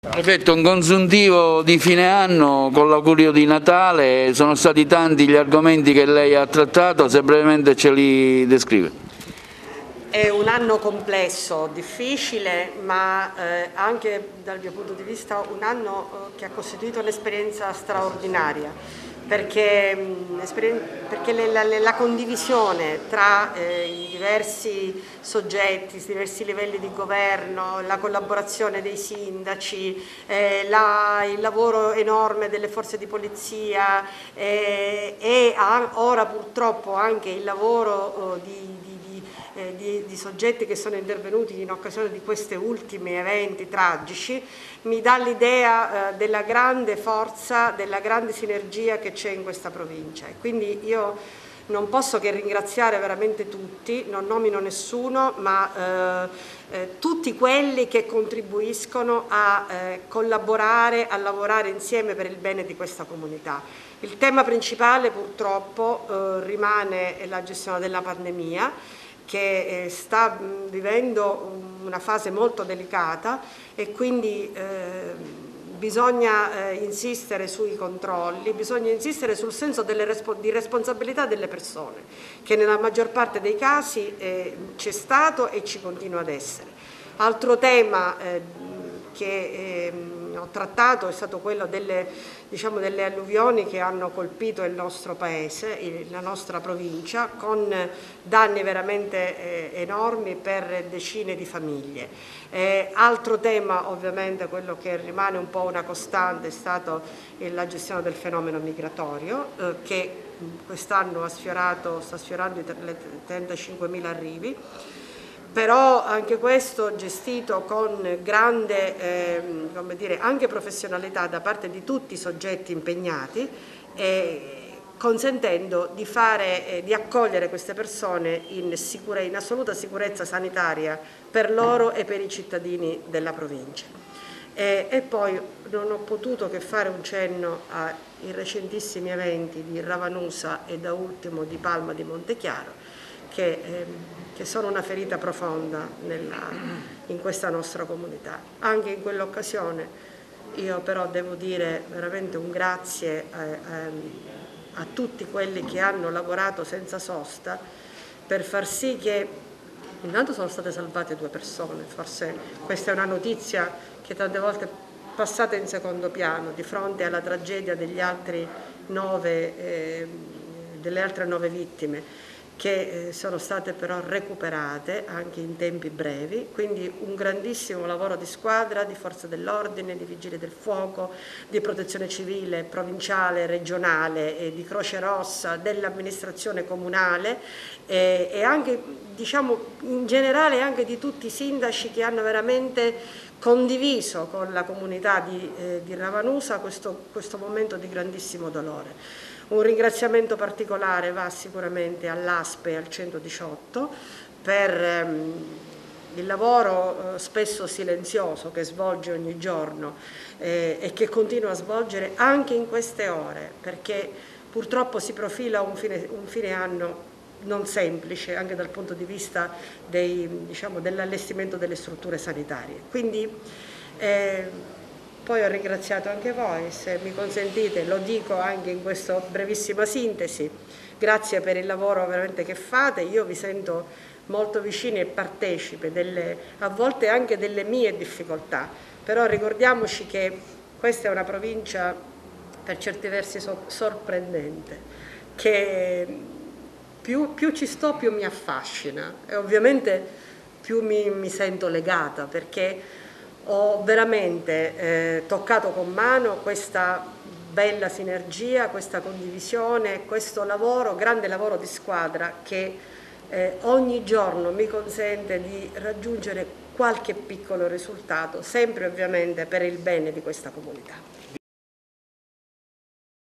Prefetto, un consuntivo di fine anno con l'augurio di Natale, sono stati tanti gli argomenti che lei ha trattato, se brevemente ce li descrive. È un anno complesso, difficile, ma anche dal mio punto di vista un anno che ha costituito un'esperienza straordinaria, perché la condivisione tra i diversi soggetti, i diversi livelli di governo, la collaborazione dei sindaci, il lavoro enorme delle forze di polizia e ora purtroppo anche il lavoro di soggetti che sono intervenuti in occasione di questi ultimi eventi tragici, mi dà l'idea della grande forza, della grande sinergia che c'è in questa provincia. Quindi io non posso che ringraziare veramente tutti, non nomino nessuno, ma tutti quelli che contribuiscono a collaborare, a lavorare insieme per il bene di questa comunità. Il tema principale purtroppo rimane la gestione della pandemia, che sta vivendo una fase molto delicata e quindi bisogna insistere sui controlli, bisogna insistere sul senso di responsabilità delle persone, che nella maggior parte dei casi c'è stato e ci continua ad essere. Altro tema che ho trattato è stato quello delle alluvioni che hanno colpito il nostro paese, la nostra provincia, con danni veramente enormi per decine di famiglie. Altro tema, ovviamente, quello che rimane un po' una costante, è stato la gestione del fenomeno migratorio, che quest'anno sta sfiorando i 35.000 arrivi. Però anche questo gestito con grande anche professionalità da parte di tutti i soggetti impegnati, consentendo di accogliere queste persone in assoluta sicurezza sanitaria per loro e per i cittadini della provincia. E poi non ho potuto che fare un cenno ai recentissimi eventi di Ravanusa e da ultimo di Palma di Montechiaro, che sono una ferita profonda in questa nostra comunità. Anche in quell'occasione io però devo dire veramente un grazie a tutti quelli che hanno lavorato senza sosta per far sì che intanto sono state salvate 2 persone, forse questa è una notizia che tante volte è passata in secondo piano di fronte alla tragedia delle altre 9 vittime, che sono state però recuperate anche in tempi brevi, quindi un grandissimo lavoro di squadra, di forze dell'ordine, di vigili del fuoco, di protezione civile provinciale, regionale, e di Croce Rossa, dell'amministrazione comunale e anche in generale anche di tutti i sindaci che hanno veramente condiviso con la comunità di Ravanusa questo momento di grandissimo dolore. Un ringraziamento particolare va sicuramente all'ASP e al 118 per il lavoro spesso silenzioso che svolge ogni giorno e che continua a svolgere anche in queste ore, perché purtroppo si profila un fine anno non semplice anche dal punto di vista dell'allestimento delle strutture sanitarie. Quindi poi ho ringraziato anche voi, se mi consentite lo dico anche in questa brevissima sintesi, grazie per il lavoro veramente che fate, io vi sento molto vicini e partecipe a volte anche delle mie difficoltà, però ricordiamoci che questa è una provincia per certi versi sorprendente, che più ci sto più mi affascina e ovviamente più mi sento legata, perché ho veramente toccato con mano questa bella sinergia, questa condivisione, questo grande lavoro di squadra che ogni giorno mi consente di raggiungere qualche piccolo risultato, sempre ovviamente per il bene di questa comunità.